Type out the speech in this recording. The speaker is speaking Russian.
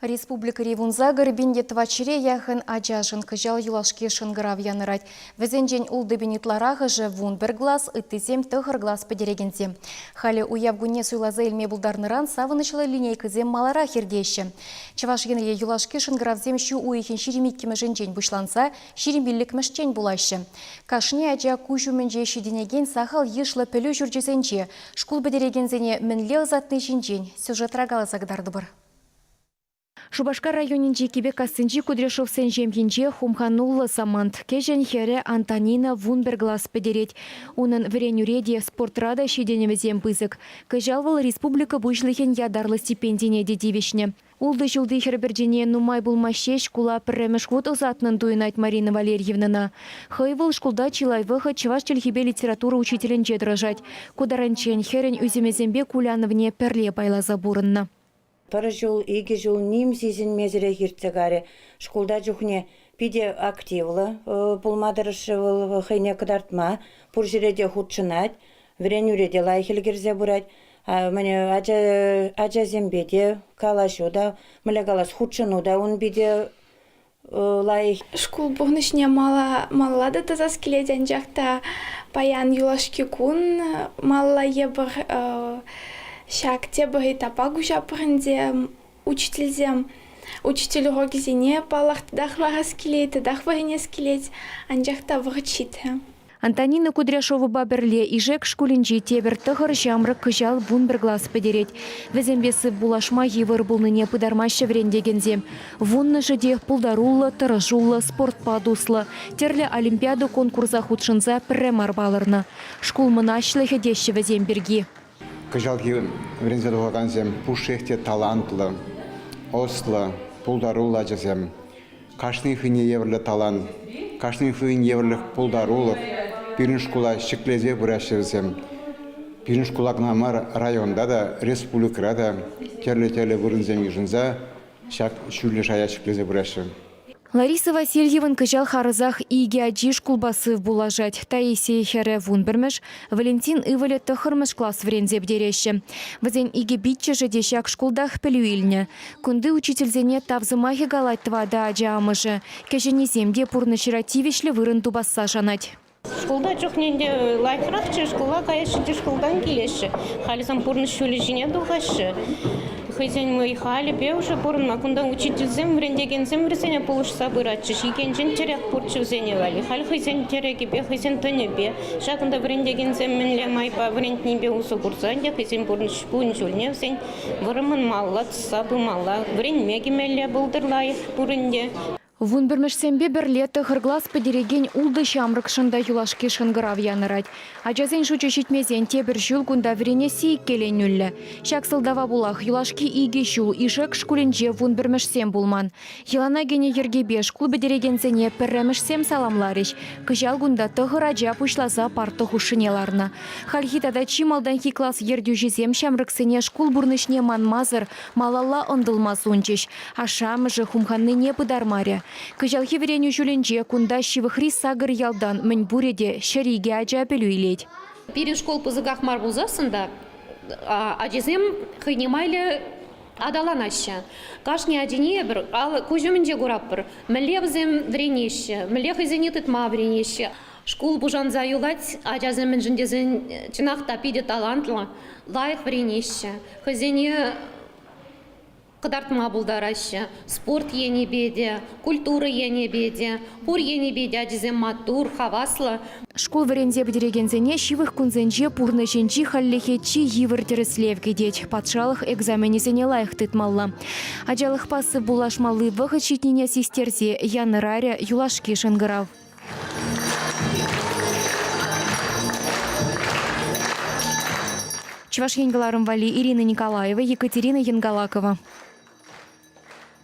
Республика Ривунза горбинде твачире яхын аджашын кыжал юлашки шынгырав янырать. Везенжен улды бенетларағы же вун бір глаз, ыттысем тұхыр глаз подерегензе. Халі уявгуне суйлаза илме булдарныран савынышылы линейкізем малара хердеші. Чаваш енре юлашки шынгыравзем шу уйхен ширемиккімі жынжен бұшланса, ширембілік мәшчен булашы. Кашне аджа кушу менже шиденеген сахал ешлы пілі жүржесенче. Шкул бедерегензене мінле ызатны жынжен. Сюжет рагалы загдарды бір. Шубашкар районинче кебек кассынчи Кудряшов сенжемгенче хумхануллы самант. Кежен хере Антонина Вунберглас педереть. Унын вренюреде спортрада шеденемезем пызык. Кыжалвал республика бушлыхен ядарлы стипендине дедивишне. Улды жылды хербердене нумай булмаще шкула пірремешкут озатнын дуйнайт Марина Валерьевнана. Хайвыл шкулда чилайвыха чеваш челхибе литература учителенче дрожать. Кударанчен херен үземезембе куляновне перле байлаза бурынна. Пара жыл, иге жыл ним сезін мезіре хиртсегаре. Школда жүхне пиде активлы, пулмадырышы хайне кадартма, пуржиреде худшынать, вренюреде лайхелгерзе бурать. Мне аджа зембеде калашуда, млегалас худшынуда, он биде лайх. Школ бұғнышне маллады таза скеледен жақта паян юлашки кун, малла ебір шакте бір этапа гужапырынде учительзем. Учитель рогизине палақты дахвара скелеті, дахварине скелет, анжақта врачиты. Антонина Кудряшова баберле ижек шкулинчи тебір тұғыр жамры кыжал Вунберглас педерет. Везембесі булашма евір бұлныне пыдармашы врендегензем. Вунны жыде пулдарулы, тырыжулы, спортпа дуслы. Терлі олимпиаду конкурса худшынза пірремар балырны. Шкул мұнашлы хедеші веземберги. Кыжалки врензеду ваганзем пушехте талантлы, ослы, пулдарулы жазем. Кашны хыне еврлі талант, кашны хыне еврлі пулдарулы. Пирин школа шеклезе бурашырзем. Пирин школа гнамар районда да, республикада да, терлі вырынзем ежінза, шак шүлі шая шеклезе бурашыр. Лариса Васильеван кыжал харызах иге аджи шкулбасы булажать. Таисия хере Вунбермеш, Валентин Ивале тахырмыш класс врензе бдереші. Вазен иге битче жедешак шкулдах пелюильня. Кунды учительзене тавзымахи галать твада аджа амыжы. Кежені земде пурныширативишлі вырын тубасса жанать. Школда чухненде лайфрахчы, школа каяшыды школдан келеші. Хализам пурнышулі жіне дуғашы. Хызен мы хали пе уже порн макунда учительзем врендегензем вресене полушса быратчы. Шикенжен терек пурчузене вали. Хали хызен тереки пе, хызен тонебе. Шакында врендегензем менле майпа вренднебе усу курсанде, хызен пурныш пунчульне всен вырымын малла, сабы малла. Врендмеги мелле булдырлайық пурынде. Вунбермешсембе бірле тұғырглас подереген улды шамрық шында юлашки шынгырав янырать. Аджазен шучы шитмезен тебір жыл күнда врене сейік келен үлі. Шаксылдава булах юлашки иге жыл ишек шкуленже вунбермешсем булман. Елана гене ергебе шкул бедерегензене пірремешсем саламларыш. Кыжал күнда тұғыр аджа пушлаза парты хушынеларна. Хальхитада чималдан класс ердю жезем шамрықсене шкул бурнышне манмазыр, малалла ондылмаз унчыш. Ашам жы хумханны не пыдармаре. Кыжалхи вереню жүленже кунда шивыхри сагыр ялдан мін буреде шариге аджа пелю илет. Пирин школ пызыгах мар булзасында, аджезем хыйнемайлы адаланашы. Кашни адине бір, ал көжімінде көрап бір, мүле бізем вренеші, мүле хызене тұтма вренеші. Школ бұжан заюлать, аджазем жіндезен чынақта пиде талантлы, лайық вренеші. Хызене қыдартма бұлдарашы, спорт ені беде, культура ені беде, пур ені беде, аджезем матур, хаваслы. Школ варензе бідерегензене шивых күнзенже пурны женчи халлехетчи евір теріслев кедет. Патшалық экзаменезене лайық тытмалла. Аджалық пасы булашмалы вғы читнене систерзе яныраря юлашки шынгырав. Чуваш Янгаларым Вали, Ирина Николаева, Екатерина Янгалакова.